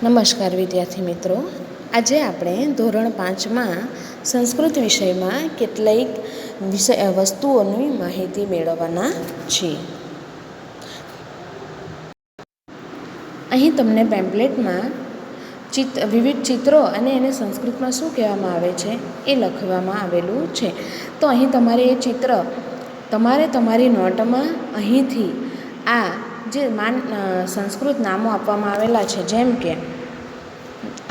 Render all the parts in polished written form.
નમસ્કાર વિદ્યાર્થી મિત્રો, આજે આપણે ધોરણ 5માં સંસ્કૃત વિષયમાં કેટલીક વસ્તુઓની માહિતી મેળવવાના છીએ. અહીં તમને પેમ્પલેટમાં વિવિધ ચિત્રો અને એને સંસ્કૃતમાં શું કહેવામાં આવે છે એ લખવામાં આવેલું છે. તો અહીં તમારે એ ચિત્ર તમારી નોટમાં અહીંથી આ જે સંસ્કૃત નામો આપવામાં આવેલા છે, જેમ કે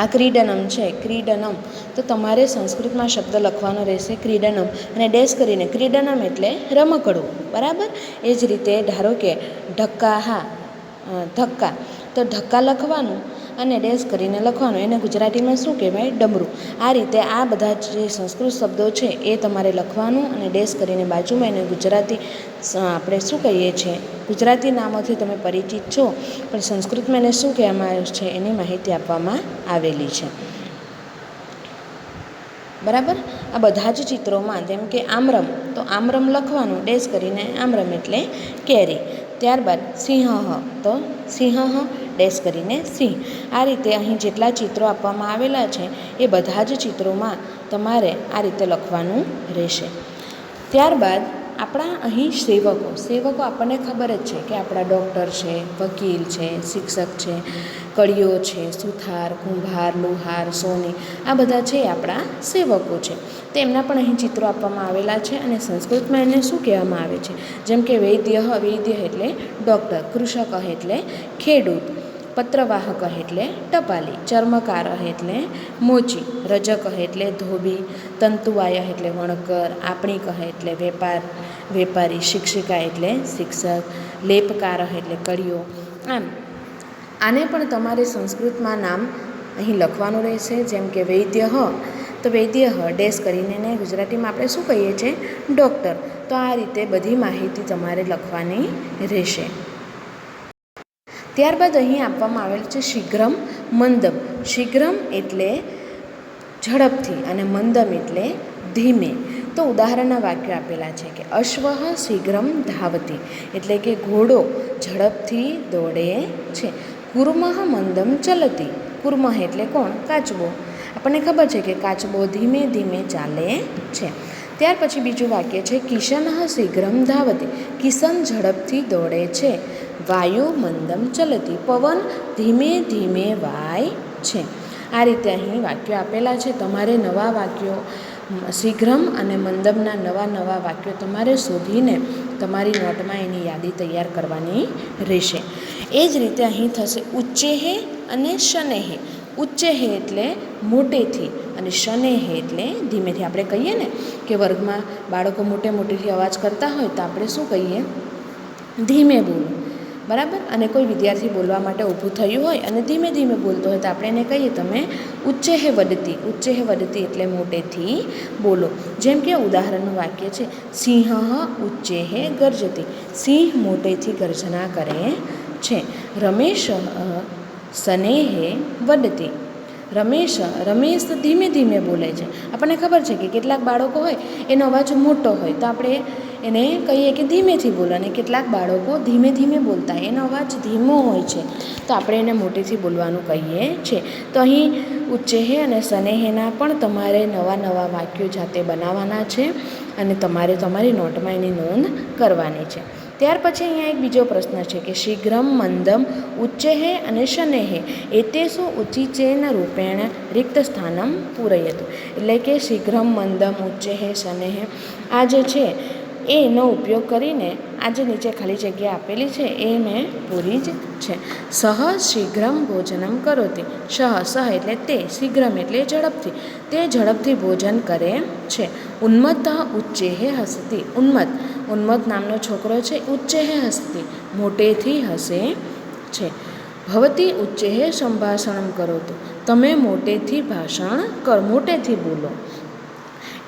આ ક્રીડનમ છે, ક્રીડનમ, તો તમારે સંસ્કૃતમાં શબ્દ લખવાનો રહેશે ક્રીડનમ, અને ડેશ કરીને ક્રીડનમ એટલે રમકડું, બરાબર. એ જ રીતે ધારો કે ધક્કા, તો ધક્કા લખવાનું અને ડેશ કરીને લખવાનું, એને ગુજરાતીમાં શું કહેવાય? ડમરું. આ રીતે આ બધા જે સંસ્કૃત શબ્દો છે એ તમારે લખવાનું અને ડેશ કરીને બાજુમાં એને ગુજરાતી આપણે શું કહીએ છીએ, ગુજરાતી નામોથી તમે પરિચિત છો, પણ સંસ્કૃતમાં એને શું કહેવામાં આવ્યું છે એની માહિતી આપવામાં આવેલી છે, બરાબર. આ બધા જ ચિત્રોમાં જેમ કે આમ્રમ, તો આમ્રમ લખવાનું ડેશ કરીને આમ્રમ એટલે કેરી. ત્યારબાદ સિંહ, તો સિંહ ડેશ કરીને સિંહ. આ રીતે અહીં જેટલા ચિત્રો આપવામાં આવેલા છે એ બધા જ ચિત્રોમાં તમારે આ રીતે લખવાનું રહેશે. ત્યારબાદ આપણા અહીં સેવકો આપણને ખબર જ છે કે આપણા ડૉક્ટર છે, વકીલ છે, શિક્ષક છે, કળીઓ છે, સુથાર, કુંભાર, લુહાર, સોની, આ બધા છે એ આપણા સેવકો છે. તેમના પણ અહીં ચિત્રો આપવામાં આવેલા છે અને સંસ્કૃતમાં એને શું કહેવામાં આવે છે, જેમ કે વૈદ્ય એટલે ડૉક્ટર, કૃષક એટલે ખેડૂત, પત્રવાહક એટલે ટપાલી, ચર્મકાર એટલે મોચી, રજક એટલે ધોબી, તંતુવાય એટલે વણકર, આપણી એટલે વેપારી, શિક્ષિકા એટલે શિક્ષક, લેપકાર એટલે કળીઓ. આને પણ તમારે સંસ્કૃતમાં નામ અહીં લખવાનું રહેશે, જેમ કે વૈદ્ય તો વૈદ્ય ડેશ કરીને ને ગુજરાતીમાં આપણે શું કહીએ છીએ? ડૉક્ટર. તો આ રીતે બધી માહિતી તમારે લખવાની રહેશે. ત્યારબાદ અહીં આપવામાં આવેલું છે શીઘ્રમ, મંદમ. શીઘ્રમ એટલે ઝડપથી અને મંદમ એટલે ધીમે. તો ઉદાહરણના વાક્યો આપેલા છે કે અશ્વ શીઘ્રમ ધાવતી, એટલે કે ઘોડો ઝડપથી દોડે છે. કુર્મઃ મંદમ ચલતી. કુર્મઃ એટલે કોણ? કાચબો. આપણને ખબર છે કે કાચબો ધીમે ધીમે ચાલે છે. ત્યાર પછી બીજું વાક્ય છે કિશન શીઘ્રમ ધાવતી. કિશન ઝડપથી દોડે છે. વાયુ મંદમ ચલતી. પવન ધીમે ધીમે વાય છે. આ રીતે અહીં વાક્યો આપેલા છે. તમારે નવા વાક્યો શીઘ્રમ અને મંદમના નવા વાક્યો તમારે શોધીને તમારી નોટમાં એની યાદી તૈયાર કરવાની રહેશે. એ જ રીતે અહીં થશે ઉચ્ચેહે અને શનેહે. ઉચ્ચેહે એટલે મોટેથી અને શનેહે એટલે ધીમેથી. આપણે કહીએ ને કે વર્ગમાં બાળકો મોટેથી અવાજ કરતા હોય તો આપણે શું કહીએ? ધીમે બોલો, બરાબર. અને કોઈ વિદ્યાર્થી બોલવા માટે ઊભું થયું હોય અને ધીમે ધીમે બોલતો હોય તો આપણે એને કહીએ તમે ઉચ્ચેહે વદતી. ઉચ્ચેહે વદતી એટલે મોટેથી બોલો. જેમ કે ઉદાહરણનું વાક્ય છે સિંહ ઉચ્ચેહે ગર્જતી. સિંહ મોટેથી ગર્જના કરે છે. રમેશ શનેહે વદતી. રમેશ ધીમે ધીમે બોલે છે. આપણને ખબર છે કે કેટલાક બાળકો હોય એનો અવાજ મોટો હોય તો આપણે એને કહીએ કે ધીમેથી બોલો, અને કેટલાક બાળકો ધીમે ધીમે બોલતા હોય એનો અવાજ ધીમો હોય છે તો આપણે એને મોટેથી બોલવાનું કહીએ છીએ. તો અહીં ઉચ્ચેહે અને શનેહેના પણ તમારે નવા વાક્યો જાતે બનાવવાના છે અને તમારે તમારી નોટમાં એની નોંધ કરવાની છે. ત્યાર પછી અહીંયા એક બીજો પ્રશ્ન છે કે શીઘ્રમ મંદમ ઉચ્ચેહે અને શનેહે એતેષુ ઉચિચેન રૂપેણ રિક્ત સ્થાનમ પૂરયતુ. એટલે કે શીઘ્રમ મંદમ ઉચ્ચેહે શનેહે આ જે છે એનો ઉપયોગ કરીને આ જે નીચે ખાલી જગ્યા આપેલી છે એ મેં પૂરી જ છે. સહ શીઘ્રમ ભોજનમ કરોતિ. સહ એટલે તે, શીઘ્રમ એટલે ઝડપથી, તે ઝડપથી ભોજન કરે છે. ઉન્મત્ત ઉચ્ચેહે હસતી. ઉન્મત્ત નામનો છોકરો છે ઉચ્ચેહે હસતી મોટેથી હસે છે. ભવતી ઉચ્ચેહે સંભાષણમ કરોતુ. તમે મોટેથી બોલો.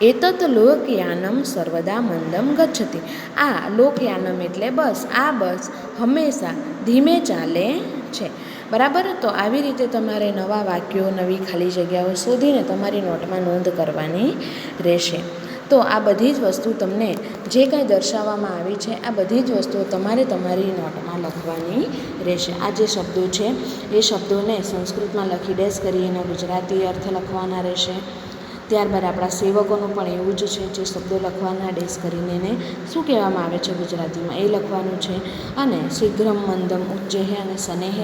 એતત લોકયાનમ સર્વદા મંદમ ગચ્છતિ. આ લોકયાનમ એટલે બસ. આ બસ હંમેશા ધીમે ચાલે છે, બરાબર. તો આવી રીતે તમારે નવા વાક્યો, નવી ખાલી જગ્યાઓ શોધીને તમારી નોટમાં નોંધ કરવાની રહેશે. તો આ બધી જ વસ્તુ તમને જે કાંઈ દર્શાવવામાં આવી છે આ બધી જ વસ્તુઓ તમારે તમારી નોટમાં લખવાની રહેશે. આ જે શબ્દો છે એ શબ્દોને સંસ્કૃતમાં લખી ડેશ કરી એના ગુજરાતી અર્થ લખવાના રહેશે. ત્યારબાદ આપણા સેવકોનું પણ એવું જ છે, જે શબ્દો લખવાના ડેશ કરીને એને શું કહેવામાં આવે છે ગુજરાતીમાં એ લખવાનું છે. અને શીઘ્રમ, મંદમ, ઉચ્ચૈઃ અને શનૈઃ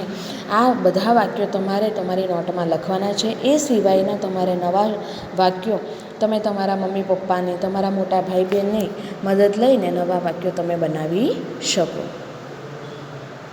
આ બધા વાક્યો તમારે તમારી નોટમાં લખવાના છે. એ સિવાયના તમારે નવા વાક્યો તમે તમારા મમ્મી પપ્પાની, તમારા મોટા ભાઈ બહેનની મદદ લઈને નવા વાક્યો તમે બનાવી શકો.